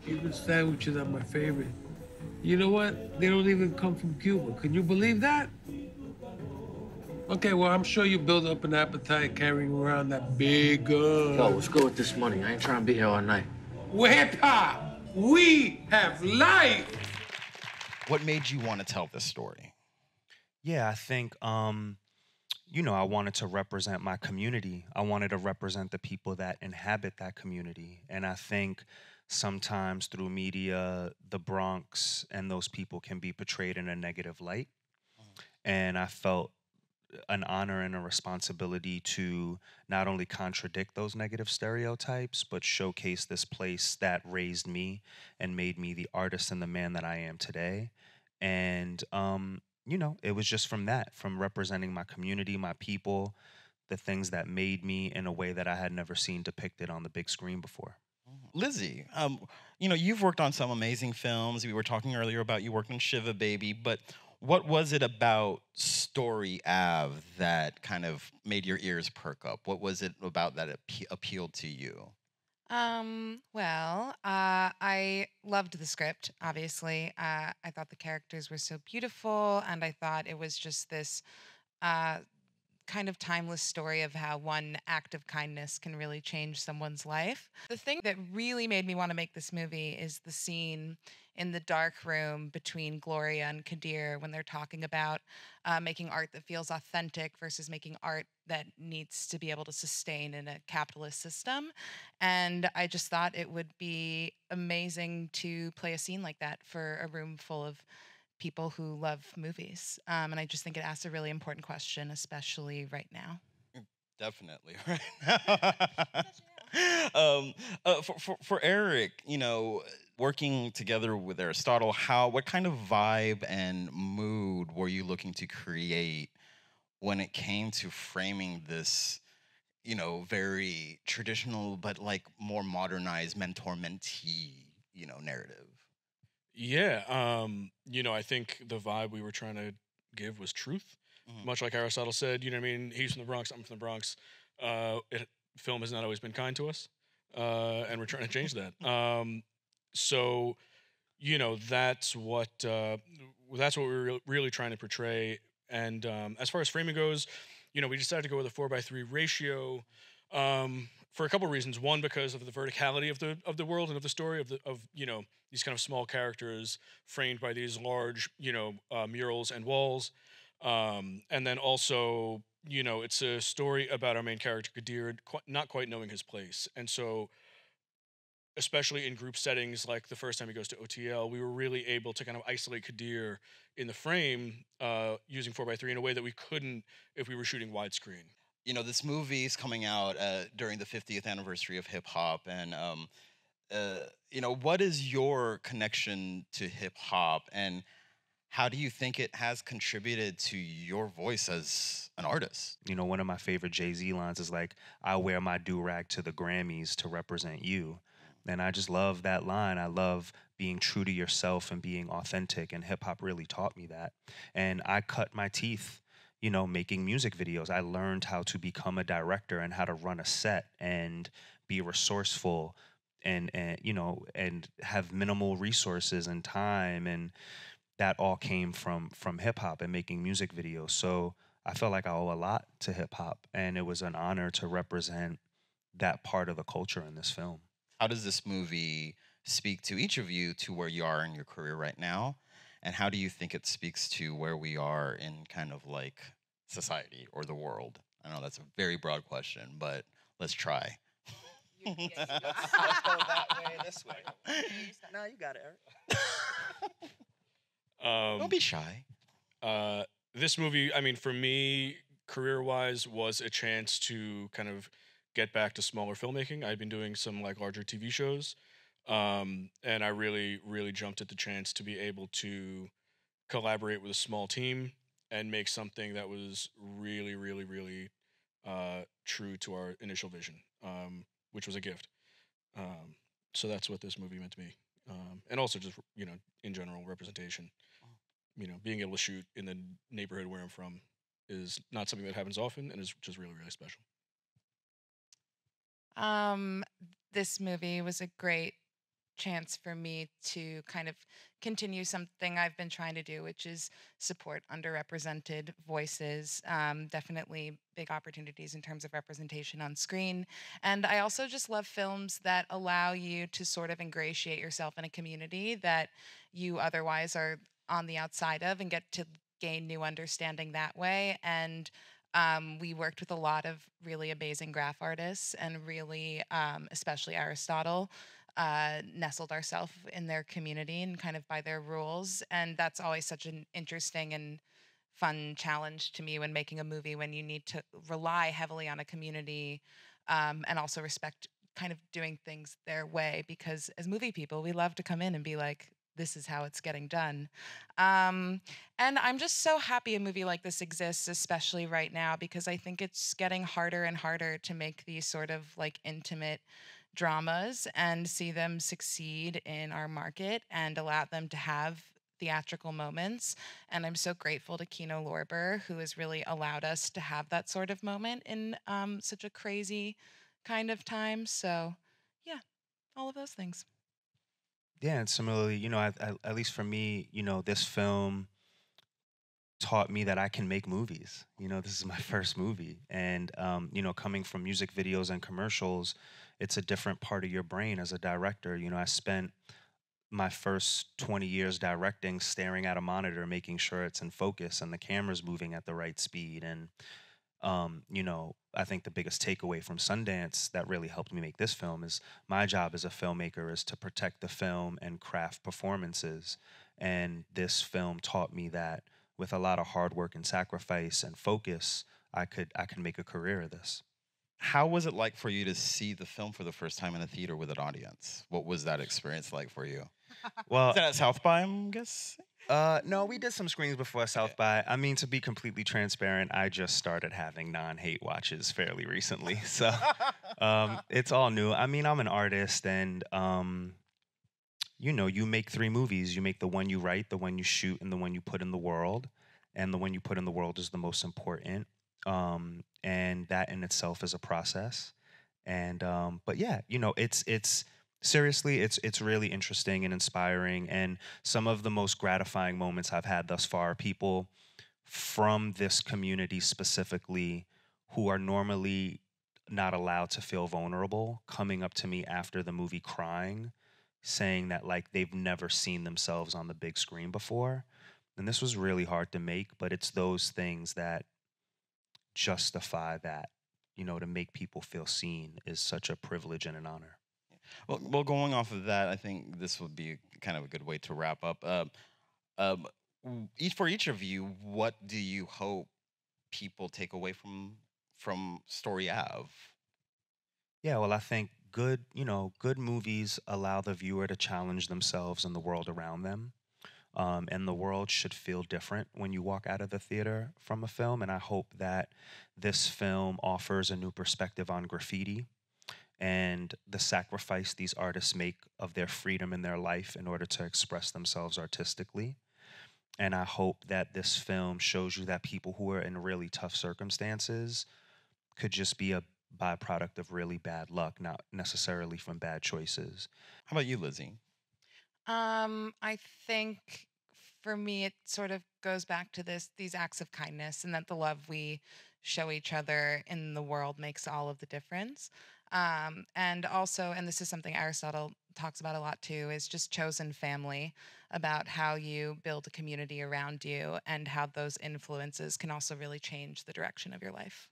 Cuban sandwiches are my favorite. You know what? They don't even come from Cuba. Can you believe that? Okay, well, I'm sure you build up an appetite carrying around that big gun. Yo, what's good with this money? I ain't trying to be here all night. We're hip-hop. We have life. What made you want to tell this story? Yeah, I think, you know, I wanted to represent my community. I wanted to represent the people that inhabit that community. And I think sometimes through media, the Bronx and those people can be portrayed in a negative light. And I felt an honor and a responsibility to not only contradict those negative stereotypes, but showcase this place that raised me and made me the artist and the man that I am today. And, you know, it was just from representing my community, my people, the things that made me in a way that I had never seen depicted on the big screen before. Lizzie, you know, you've worked on some amazing films. We were talking earlier about you worked on Shiva Baby, but what was it about Story Ave that kind of made your ears perk up? What was it about that appealed to you? I loved the script, obviously. I thought the characters were so beautiful, and I thought it was just this uh, kind of timeless story of how one act of kindness can really change someone's life. The thing that really made me want to make this movie is the scene in the dark room between Gloria and Kadir when they're talking about making art that feels authentic versus making art that needs to be able to sustain in a capitalist system. And I just thought it would be amazing to play a scene like that for a room full of people who love movies. And I just think it asks a really important question, especially right now. Definitely, right? For Eric, you know, working together with Aristotle, what kind of vibe and mood were you looking to create when it came to framing this, you know, very traditional but like more modernized mentor-mentee, you know, narrative? Yeah, you know, I think the vibe we were trying to give was truth. Much like Aristotle said, you know what I mean? He's from the Bronx, I'm from the Bronx. Film has not always been kind to us, and we're trying to change that. So, you know, that's what we were really trying to portray. And as far as framing goes, you know, we decided to go with a 4:3 ratio. For a couple of reasons. One, because of the verticality of the world and of the story of you know, these kind of small characters framed by these large, you know, murals and walls, and then also, you know, it's a story about our main character Kadir not quite knowing his place, and so especially in group settings like the first time he goes to OTL, we were really able to kind of isolate Kadir in the frame using 4:3 in a way that we couldn't if we were shooting widescreen. You know, this movie is coming out during the 50th anniversary of hip hop, and you know, what is your connection to hip hop, and how do you think it has contributed to your voice as an artist? You know, one of my favorite Jay-Z lines is like, I wear my do-rag to the Grammys to represent you. And I just love that line. I love being true to yourself and being authentic. And hip hop really taught me that. And I cut my teeth, you know, making music videos. I learned how to become a director and how to run a set and be resourceful and you know, and have minimal resources and time. And that all came from hip hop and making music videos. So I felt like I owe a lot to hip hop. And it was an honor to represent that part of the culture in this film. How does this movie speak to each of you to where you are in your career right now? And how do you think it speaks to where we are in kind of like society or the world? I know that's a very broad question, but let's try. Let's go that way, this way. No, you got it, Eric. Don't be shy. This movie, I mean, for me, career-wise, was a chance to kind of get back to smaller filmmaking. I've been doing some like larger TV shows, and I really, really jumped at the chance to be able to collaborate with a small team and make something that was really, really, really true to our initial vision, which was a gift. So that's what this movie meant to me, and also just, you know, in general representation. You know, being able to shoot in the neighborhood where I'm from is not something that happens often, and is just really, really special. This movie was a great chance for me to kind of continue something I've been trying to do, which is support underrepresented voices. Definitely big opportunities in terms of representation on screen. And I also just love films that allow you to sort of ingratiate yourself in a community that you otherwise are on the outside of and get to gain new understanding that way. And we worked with a lot of really amazing graph artists and really, especially Aristotle, nestled ourselves in their community and kind of by their rules. And that's always such an interesting and fun challenge to me when making a movie, when you need to rely heavily on a community and also respect kind of doing things their way. Because as movie people, we love to come in and be like, this is how it's getting done. And I'm just so happy a movie like this exists, especially right now, because I think it's getting harder and harder to make these sort of like intimate dramas and see them succeed in our market and allow them to have theatrical moments. And I'm so grateful to Kino Lorber, who has really allowed us to have that sort of moment in such a crazy kind of time. So yeah, all of those things. Yeah, and similarly, at least for me, this film taught me that I can make movies. This is my first movie. And, coming from music videos and commercials, it's a different part of your brain as a director. I spent my first 20 years directing, staring at a monitor, making sure it's in focus and the camera's moving at the right speed. And, I think the biggest takeaway from Sundance that really helped me make this film is my job as a filmmaker is to protect the film and craft performances. And this film taught me that with a lot of hard work and sacrifice and focus, I could make a career of this. How was it like for you to see the film for the first time in a theater with an audience? What was that experience like for you? Well, Is that at South by, I'm guessing? no, we did some screenings before South by. I mean, to be completely transparent, I just started having non-hate watches fairly recently. So it's all new. I mean, I'm an artist and, you make 3 movies. You make the one you write, the one you shoot, and the one you put in the world. And the one you put in the world is the most important. And that in itself is a process. And but yeah, it's seriously, it's really interesting and inspiring. And some of the most gratifying moments I've had thus far, people from this community specifically who are normally not allowed to feel vulnerable, coming up to me after the movie crying, saying that like they've never seen themselves on the big screen before. And this was really hard to make, but it's those things that justify that, to make people feel seen is such a privilege and an honor. Well, going off of that, I think this would be kind of a good way to wrap up. For each of you, what do you hope people take away from Story Ave? Yeah, well, I think good movies allow the viewer to challenge themselves and the world around them. And the world should feel different when you walk out of the theater from a film. And I hope that this film offers a new perspective on graffiti and the sacrifice these artists make of their freedom in their life in order to express themselves artistically. And I hope that this film shows you that people who are in really tough circumstances could just be a byproduct of really bad luck, not necessarily from bad choices. How about you, Lizzie? I think for me, it sort of goes back to these acts of kindness and that the love we show each other in the world makes all of the difference. And also, and this is something Aristotle talks about a lot too, is just chosen family, about how you build a community around you and how those influences can also really change the direction of your life.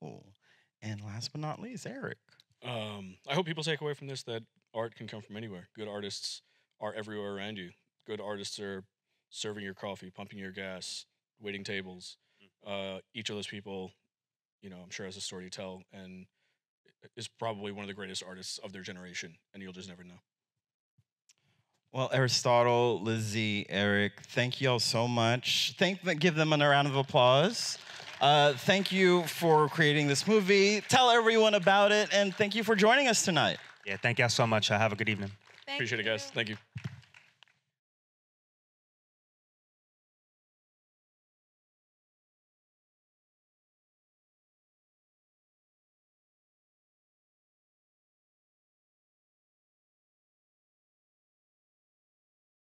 Cool. And last but not least, Eric. I hope people take away from this that art can come from anywhere. Good artists are everywhere around you. Good artists are serving your coffee, pumping your gas, waiting tables. Each of those people, I'm sure has a story to tell and is probably one of the greatest artists of their generation, and you'll just never know. Well, Aristotle, Lizzie, Eric, thank you all so much. Give them a round of applause. Thank you for creating this movie. Tell everyone about it, and thank you for joining us tonight. Yeah, thank y'all so much. Have a good evening. Appreciate it, guys. Thank you.